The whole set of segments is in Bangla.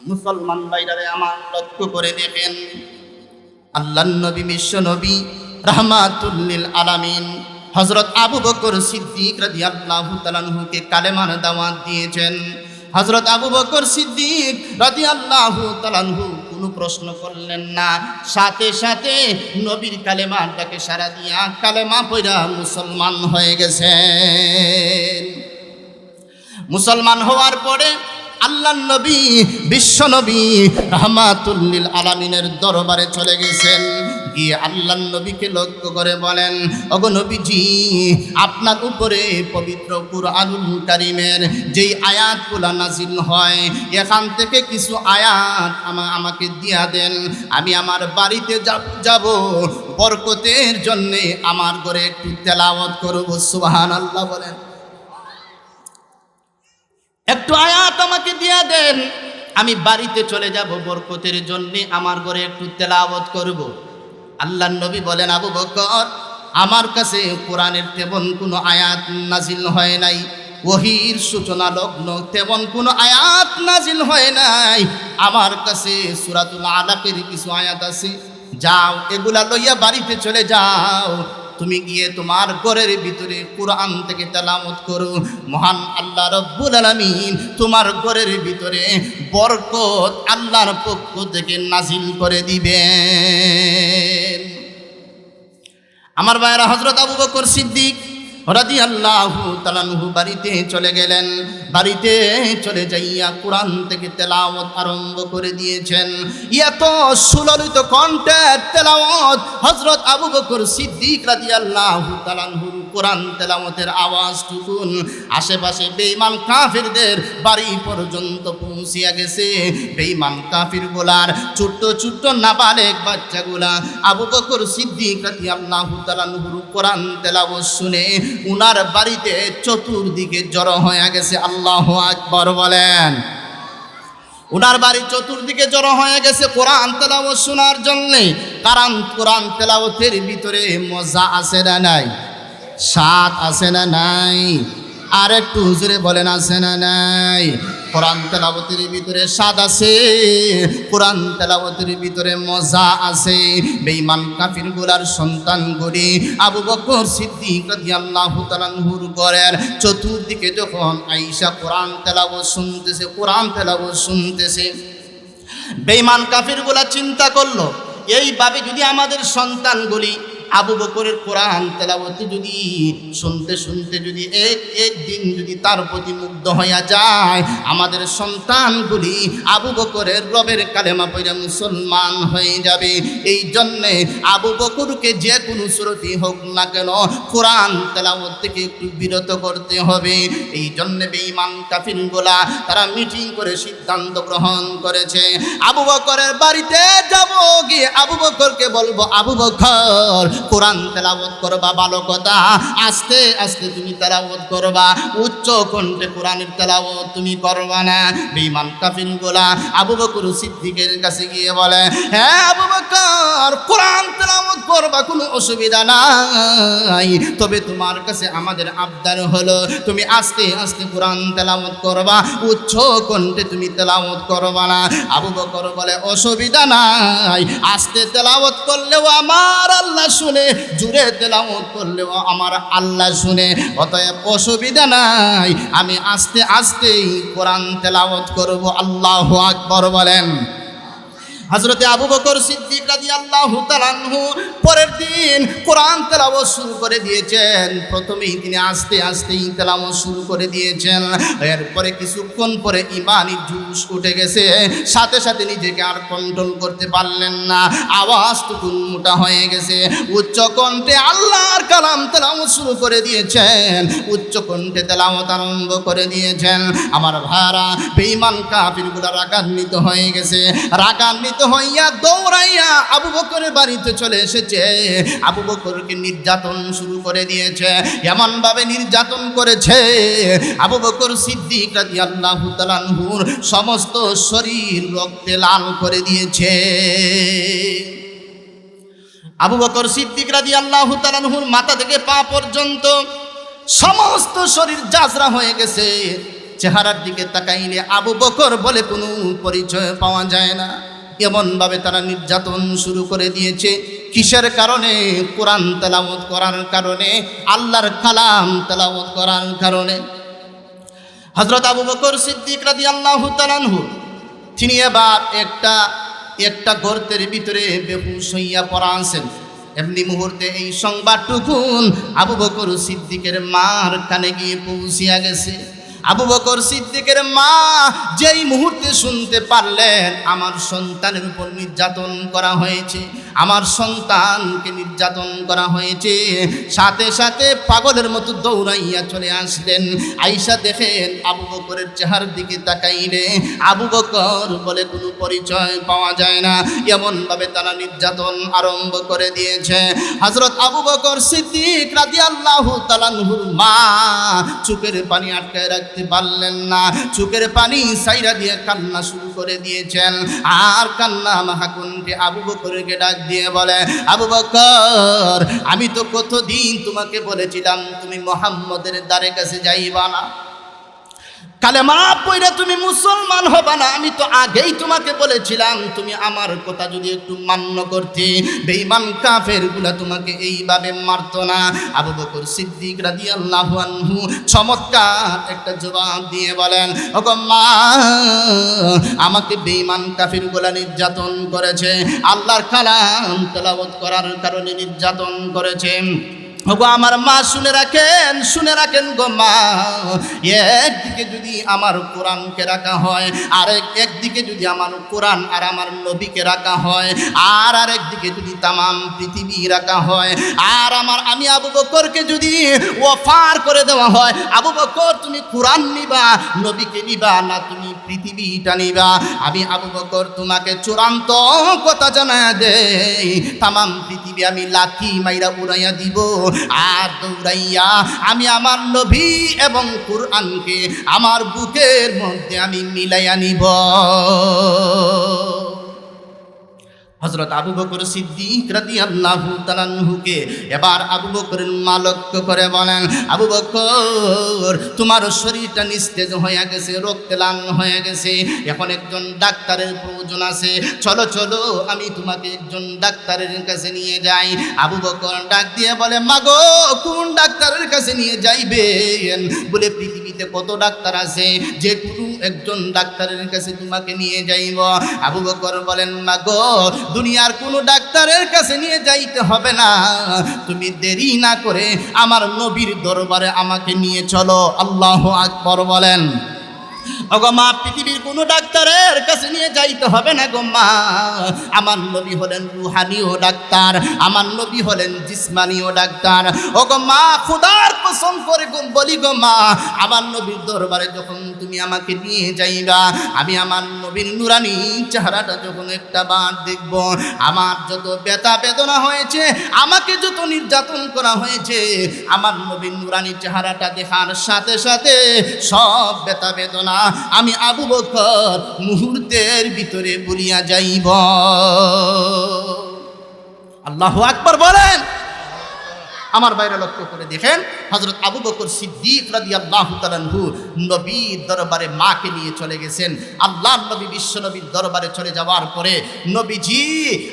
মুসলমান ভাইরারে আমার লক্ষ্য করে দেখেন, আল্লাহর নবী বিশ্ব নবী রাহমাতুল লিল আলামিন হযরত আবু বকর সিদ্দিক রাদিয়াল্লাহু তাআলা আনহুকে কালেমার দাওয়াত দিয়েছেন। হযরত আবু বকর সিদ্দিক রাদিয়াল্লাহু তাআলা আনহু কোনো প্রশ্ন করলেন না, সাথে সাথে নবীর কালেমাটাকে সাড়া দিয়া কালেমা পড়া মুসলমান হয়ে গেছেন। মুসলমান হওয়ার পরে আল্লাহর নবী বিশ্ব নবী রাহমাতুল লিল আলামিনের দরবারে চলে গেছেন। গিয়ে আল্লাহর নবীকে লক্ষ্য করে বলেন, ওগো নবীজি, আপনার উপরে পবিত্র কুরআনুল কারীমের যেই আয়াতগুলো নাজিল হয়, এখান থেকে কিছু আয়াত আমাকে দিয়া দেন। আমি আমার বাড়িতে যাব বরকতের জন্যে আমার ঘরে একটু তেলাওয়াত করব। সুবহানাল্লাহ বলেন। একটু আয়াত আমাকে দিয়া দেন, আমি বাড়িতে চলে যাব বরকতের জন্য, আমার ঘরে একটু তেলাওয়াত করব। আল্লাহর নবী বলেন, আবু বকর, আমার কাছে কোরআনের তেমন কোনো আয়াত নাজিল হয় নাই, ওহীর সূচনা লগ্ন তেমন কোনো আয়াত নাজিল হয় নাই। আমার কাছে সূরাতুল আলাকের কিছু আয়াত আছে, যাও এগুলা লইয়া বাড়িতে চলে যাও, তুমি গিয়ে তোমার ঘরের ভিতরে কোরআন থেকে তেলাওয়াত করো। মহান আল্লাহ রব্বুল আলামিন তোমার ঘরের ভিতরে বরকত আল্লাহর পক্ষ থেকে নাজিল করে দিবেন। আমার ভাইরা, হযরত আবু বকর সিদ্দিক রাদিয়াল্লাহু তাআলা আনহু বাড়িতে চলে গেলেন। বাড়িতে চলে যাইয়া কোরআন থেকে তেলাওয়াত আরম্ভ করে দিয়েছেন। এত সুললিত কণ্ঠের তেলাওয়াত, হযরত আবু বকর সিদ্দিক রাদিয়াল্লাহু তাআলা আনহুর কোরআন তেলাওয়াতের আওয়াজটুকুন আশেপাশে বেঈমান কাফিরদের বাড়ি পর্যন্ত পৌঁছিয়া গেছে। বেঈমান কাফিরগুলার ছোট্ট ছোট্ট নাবালেগ বাচ্চাগুলা আবু বকর সিদ্দিক রাদিয়াল্লাহু তাআলা আনহুর কোরআন তেলাওয়াত শুনে উনার বাড়িতে চতুর্দিকে জড়ো হয়ে গেছে। আল্লাহু আকবার বলেন। উনার বাড়ি চতুর্দিকে জড়ো হয়ে গেছে কোরআন তেলাওয়াত শোনার জন্যে। কারণ কোরআন তেলাওয়াতের ভিতরে মজা আছে না নাই? স্বাদ আছে না নাই? আর একটু জোরে বলেন, আছে না নাই? কোরআন তেলাওয়াতের ভিতরে স্বাদ আছে, কোরআন তেলাওয়াতের ভিতরে মজা আছে। বেঈমান কাফিরগুলার সন্তানগুলি আবু বকর সিদ্দিক রাদিয়াল্লাহু তাআলা আনহুর ঘরের চতুর্দিকে যখন আয়েশা কোরআন তেলাওয়াত শুনতেছে, কোরআন তেলাওয়াত শুনতেছে, বেঈমান কাফিরগুলা চিন্তা করলো, এইভাবে যদি আমাদের সন্তানগুলি আবু বকরের কোরআন তেলাওয়াত যদি শুনতে শুনতে যদি একদিন যদি তার প্রতি মুগ্ধ হইয়া যায়, আমাদের সন্তানগুলি আবু বকরের রবের কালেমা পড়ে মুসলমান হয়ে যাবে। এই জন্যে আবু বকরকে যে কোনো সুরতি হোক না কেন কোরআন তেলাওয়াত থেকে একটু বিরত করতে হবে। এই জন্যে বেঈমান কাফিরগুলা তারা মিটিং করে সিদ্ধান্ত গ্রহণ করেছে, আবু বকরের বাড়িতে যাব, গিয়ে আবু বকরকে বলবো, আবু বকর কোরআন তেলাওয়াত করবা, ভালো কথা, আস্তে আস্তে তুমি তেলাওয়াত করবা, উচ্চ কণ্ঠে কোরআনের তেলাওয়াত তুমি করবা না। বেঈমান কাফিরগুলা আবু বকর সিদ্দিকের কাছে গিয়ে বলে, হ্যাঁ আবু বকর, কোরআন তেলাওয়াত করবা, কোনো অসুবিধা নাই, তবে তোমার কাছে আমাদের আবদার হলো তুমি আস্তে আস্তে কোরআন তেলাওয়াত করবা, উচ্চ কণ্ঠে তুমি তেলাওয়াত করবা না। আবু বকর বলে, অসুবিধা নাই, আস্তে তেলাওয়াত করলেও আমার আল্লাহ শুনে, জুড়ে তেলাওয়াত করলেও আমার আল্লাহ শুনে, অতএব অসুবিধা নাই, আমি আস্তে আস্তেই কোরআন তেলাওয়াত করব। আল্লাহু আকবার বলেন। হযরতে আবু বকর সিদ্দিক রাদিয়াল্লাহু তাআলা আনহু পরের দিন কোরআন তেলাওয়াত শুরু করে দিয়েছেন। প্রথমেই তিনি আস্তে আস্তেই তেলাওয়াত শুরু করে দিয়েছেন। এরপরে কিছুক্ষণ পরে ঈমানি জোশ উঠে গেছে, সাথে সাথে নিজেকে আর কন্ট্রোল করতে পারলেন না, আওয়াজটুকু মোটা হয়ে গেছে, উচ্চ কণ্ঠে আল্লাহর কালাম তেলাওয়াত শুরু করে দিয়েছেন, উচ্চ কণ্ঠে তেলাওয়াত আরম্ভ করে দিয়েছেন। আমার ভাইরা, বেঈমান কাফিরগুলা রাগান্বিত হয়ে গেছে, রাগান্বিত হইয়া দৌড়াইয়া আবু বকরের বাড়িতে চলে এসেছে। আবু বকরকে নির্যাতন শুরু করে দিয়েছে, এমন ভাবে নির্যাতন করেছে আবু বকর সিদ্দিক রাদিয়াল্লাহু তাআলা আনহুর সমস্ত শরীর রক্তে লাল করে দিয়েছে। আবু বকর সিদ্দিক রাদিয়াল্লাহু তাআলা আনহুর মাথা থেকে পা পর্যন্ত সমস্ত শরীর জাজরা হয়ে গেছে। চেহারার দিকে তাকাইলে আবু বকর বলে কোনো পরিচয় পাওয়া যায় না। এমনভাবে তারা নির্যাতন শুরু করে দিয়েছে। কিসের কারণে? কোরআন তেলাওয়াত করার কারণে, আল্লাহর কালাম তেলাওয়াত করার কারণে। হযরত আবু বকর সিদ্দিক রাদিয়াল্লাহু তাআলা আনহু তিনি এবার একটা গর্তের ভিতরে বেহুশ হইয়া পড়া আছেন। এমনি মুহূর্তে এই সংবাদটুকুন আবু বকর সিদ্দিকের মার কানে গিয়ে পৌঁছিয়া গেছে। আবু বকর সিদ্দিকের মা যেই মুহূর্তে শুনতে পারলেন আমার সন্তানের উপর নির্যাতন করা হয়েছে, আমার সন্তানকে নির্যাতন করা হয়েছে, সাথে সাথে পাগলের মতো দৌড়াইয়া চলে আসলেন। আয়েশা দেখেন আবু বকরের চেহারার দিকে তাকাইলে আবু বকর বলে কোনো পরিচয় পাওয়া যায় না। এমনভাবে তারা নির্যাতন আরম্ভ করে দিয়েছে। হযরত আবু বকর সিদ্দিক রাদিয়াল্লাহু তাআলা আনহুর মা চোখের পানি আটকায় রাখতে পারলেন না। চোখের পানি সাইরা দিয়ে কান্না শুরু করে দিয়েছেন। আর কান্না মাহাকুণ্ঠে আবু বকরকে ডাক দিয়ে বলে, আবু বকর, আমি তো কতদিন তোমাকে বলেছিলাম তুমি মুহাম্মদের দ্বারে কাছে যাইবা না, কালেমা পড়ে তুমি মুসলমান হবা না। আমি তো আগেই তোমাকে বলেছিলাম তুমি আমার কথা যদি একটু মান্য করতে, বেঈমান কাফেরগুলা তোমাকে এইভাবে মারতো না। আবু বকর সিদ্দিক রাদিয়াল্লাহু আনহু চমৎকার একটা জবাব দিয়ে বলেন, ওগো মা, আমাকে বেঈমান কাফেরগুলা নির্যাতন করেছে, আল্লাহর কালাম তেলাওয়াত করার কারণে নির্যাতন করেছে। ওগো আমার মা, শুনে রাখেন গো মা, একদিকে যদি আমার কোরআনকে রাখা হয়, আর একদিকে যদি আমার কোরআন আর আমার নবীকে রাখা হয়, আর একদিকে যদি তামাম পৃথিবী রাখা হয়, আর আমি আবু বকরকে যদি ওয়াফার করে দেওয়া হয়, আবু বকর তুমি কোরআন নিবা, নবীকে নিবা না তুমি পৃথিবীটা নিবা, আমি আবু বকর তোমাকে চূড়ান্ত কথা জানায়া দেই, তামাম পৃথিবী আমি লাথি মাইরা উড়াইয়া দিব, আর দৌড়াইয়া আমি আমার নবী এবং কুরআনকে আমার বুকের মধ্যে আমি মিলাইয়া নিব। হযরত আবু বকর সিদ্দিক রাদিয়াল্লাহু তাআলা আনহুকে এবার আবু বকরের মা লক্ষ্য করে বলেন, আবু বকর, তোমার শরীরটা নিস্তেজ হয়ে গেছে, রক্তলান হয়ে গেছে, এখন একজন ডাক্তারের প্রয়োজন আছে, চলো চলো আমি তোমাকে একজন ডাক্তারের কাছে নিয়ে যাই। আবু বকর ডাক দিয়ে বলে, মাগো, কোন ডাক্তারের কাছে নিয়ে যাইবেন? বলে পৃথিবীতে কত ডাক্তার আছে, যে কোনো একজন ডাক্তারের কাছে তোমাকে নিয়ে যাইব। আবু বকর বলেন, মাগো, দুনিয়ার কোনো ডাক্তারের কাছে নিয়ে যাইতে হবে না, তুমি দেরি না করে আমার নবীর দরবারে আমাকে নিয়ে চলো। আল্লাহু আকবার বলেন। ওগো মা, পৃথিবীর কোনো ডাক্তারের কাছে নিয়ে যাইতে হবে না গো মা, আমার নবী হলেন রুহানিও ডাক্তার, আমার নবী হলেন জিসমানিও ডাক্তার। ওগো মা, খোদার কসম করে বলি গো মা, আমার নবীর দরবারে যখন তুমি আমাকে নিয়ে যাইবা, আমি আমার নবীর নুরানি চেহারাটা যখন একটা বার দেখব, আমার যত ব্যথা বেদনা হয়েছে, আমাকে যত নির্যাতন করা হয়েছে, আমার নবীর নুরানি চেহারাটা দেখার সাথে সাথে সব ব্যথা বেদনা আমি আবু বকর মুহূর্তের ভিতরে ভুলিয়া যাইব। আল্লাহু আকবার বলেন। আমার বাইরে লক্ষ্য করে দেখেন, হযরত আবু বকর সিদ্দিক রাদিয়াল্লাহু তাআলা আনহু নবীর দরবারে মাকে নিয়ে চলে গেছেন। আল্লাহর নবী বিশ্ব নবীর দরবারে চলে যাওয়ার পরে নবীজি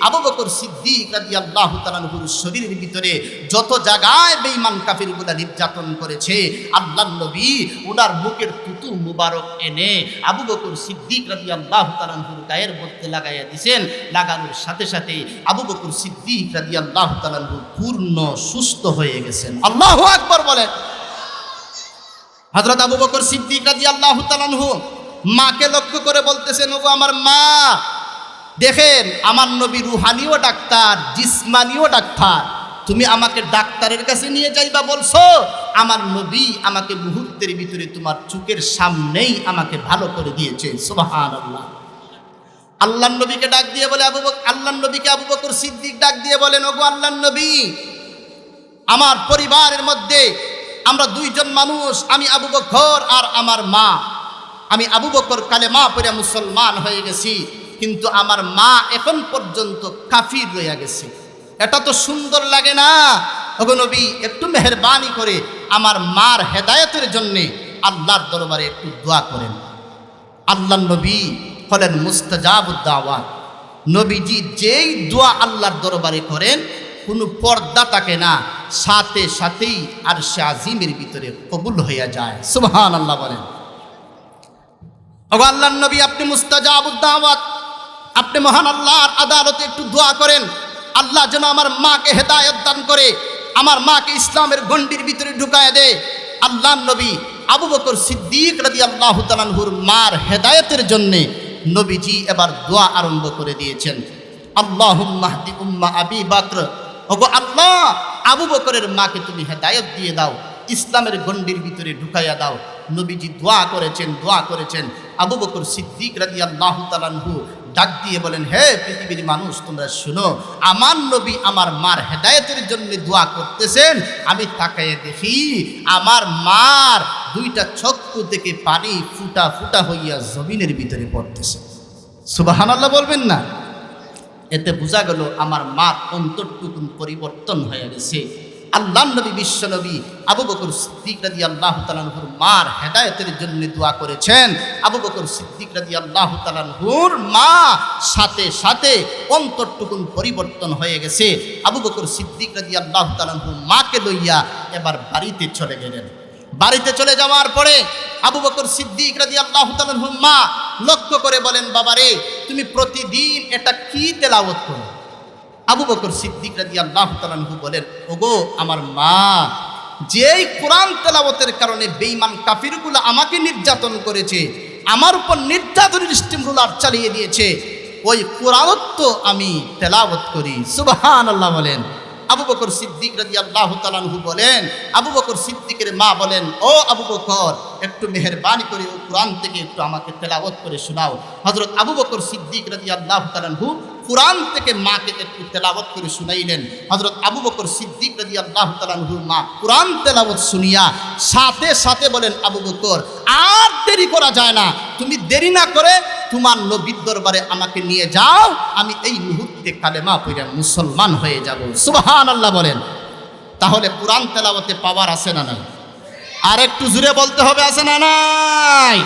আবু বকর সিদ্দিক রাদিয়াল্লাহু তাআলা আনহুর শরীরের ভিতরে যত জায়গায় বেঈমান কাফিরগুলা নির্যাতন করেছে, আল্লাহর নবী ওনার বুকের থুতু মুবারক এনে আবু বকর সিদ্দিক রাদিয়াল্লাহু তাআলা আনহুর গায়ের মধ্যে লাগাইয়া দিয়েছেন। লাগানোর সাথে সাথে আবু বকর সিদ্দিক রাদিয়াল্লাহু তাআলা আনহু পূর্ণ সুস্থ হয়ে গেছেন। আল্লাহু আকবার বলেন। হযরত আবু বকর সিদ্দিক রাদিয়াল্লাহু তাআলা আনহু মাকে লক্ষ্য করে বলতেছেন, ওগো আমার মা, দেখেন আমার নবী রুহানিও ডাক্তার, জিসমানিও ডাক্তার, তুমি আমাকে ডাক্তারের কাছে নিয়ে যাইবা বলছো, আমার নবী আমাকে মুহূর্তের ভিতরে তোমার চোখের সামনেই আমাকে ভালো করে দিয়েছে। সুবহানাল্লাহ। আল্লাহর নবীকে ডাক দিয়ে বলে আল্লাহর নবীকে আবু বকর সিদ্দিক ডাক দিয়ে বলেন, ওগো আল্লাহর নবী, আমার পরিবারের মধ্যে আমরা দুইজন মানুষ, আমি আবু বকর আর আমার মা। আমি আবু বকর কালেমা পড়ে মুসলমান হয়ে গেছি, কিন্তু আমার মা এখন পর্যন্ত কাফির রয়ে গেছে। এটা তো সুন্দর লাগে না? ওগো নবী, একটু মেহেরবানি করে আমার মার হেদায়েতের জন্যে আল্লাহর দরবারে একটু দোয়া করেন। আল্লাহ নবী হলেন মুস্তাজাবুদ দাওয়াত। নবীজি যেই দোয়া আল্লাহর দরবারে করেন কোনো পর্দা থাকে না, সাথে সাথেই আরশে আজিমের ভিতরে কবুল হইয়া যায়। সুবহানাল্লাহ বলেন। ওগো আল্লাহর নবী, আপনি মুস্তাজাবুদ দাওয়াত, আপনি মহান আল্লাহর আদালতে একটু দোয়া করেন, আল্লাহ যেন আমার মাকে হেদায়েত দান করে, আমার মাকে ইসলামের গণ্ডির ভিতরে ঢুকায় দেয়। আল্লাহর নবী আবু বকর সিদ্দিক রাদিয়াল্লাহু তাআলা আনহুর মার হেদায়েতের জন্য নবীজি এবার দোয়া আরম্ভ করে দিয়েছেন। আল্লাহুম্মা হদি উম্মা আবি বকর, ওগো আল্লাহ আবু বকরের মাকে তুমি হেদায়েত দিয়ে দাও, ইসলামের গণ্ডির ভিতরে ঢুকাইয়া দাও। নবীজি দোয়া করেছেন। আবু বকর সিদ্দিক রাদিয়াল্লাহু তাআলা আনহু ডাক দিয়ে বলেন, হে পৃথিবীর মানুষ, তোমরা শুনো, আমার নবী আমার মার হেদায়েতের জন্য দোয়া করতেছেন। আমি তাকায় দেখি আমার মার দুইটা চক্ষু থেকে পানি ফুটা ফুটা হইয়া জমিনের ভিতরে পড়তেছে। সুবহানাল্লাহ বলবেন না? এতে বোঝা গেল আমার মার অন্তরটুকুন পরিবর্তন হয়ে গেছে। আল্লাহর নবী বিশ্ব নবী আবু বকর সিদ্দিক রাদিয়াল্লাহু তাআলা আনহুর মার হেদায়েতের জন্য দোয়া করেছেন। আবু বকর সিদ্দিক রাদিয়াল্লাহু তাআলা আনহুর মা সাথে সাথে অন্তরটুকুন পরিবর্তন হয়ে গেছে। আবু বকর সিদ্দিক রাদিয়াল্লাহু তাআলা আনহু মাকে লইয়া এবার বাড়িতে চলে গেলেন। বাড়িতে চলে যাওয়ার পরে আবু বকর সিদ্দিক রাদিয়াল্লাহু তাআলা আনহুর মা লক্ষ্য করে বলেন, বাবারে তুমি প্রতিদিন এটা কি তেলাওয়াত করো? আবু বকর সিদ্দিক রাদিয়াল্লাহু তাআলা আনহু বলেন, ওগো আমার মা, যেই কোরআন তেলাওয়াতের কারণে বেঈমান কাফিরগুলো আমাকে নির্যাতন করেছে, আমার উপর নির্যাতনের স্টিমরুলার চালিয়ে দিয়েছে, ওই কোরআন তো আমি তেলাওয়াত করি। সুবহানাল্লাহ বলেন। আবু বকর সিদ্দিক রাদিয়াল্লাহু তাআলা আনহু বলেন, আবু বকর সিদ্দিকের মা বলেন, ও আবু বকর, একটু মেহেরবানি করে ও কোরআন থেকে একটু আমাকে তেলাওয়াত করে শোনাও। হযরত আবু বকর সিদ্দিক রাদিয়াল্লাহু তাআলা আনহু কোরআন থেকে মাকে একটু তেলাওয়াত করে শুনাইলেন। হযরত আবু বকর সিদ্দিক রাদিয়াল্লাহু তাআলা আনহু মা কোরআন তেলাওয়াত শুনিয়া সাথে সাথে বলেন, আবু বকর আর দেরি করা যায় না, তুমি দেরি না করে তোমার নবীর দরবারে আমাকে নিয়ে যাও, আমি এই মুহূর্তে কালেমা পড়ে মুসলমান হয়ে যাব। সুবহানাল্লাহ বলেন। তাহলে কোরআন তেলাওয়াতে পাওয়ার আছে না নাই? আর একটু জোরে বলতে হবে, আছে না নাই?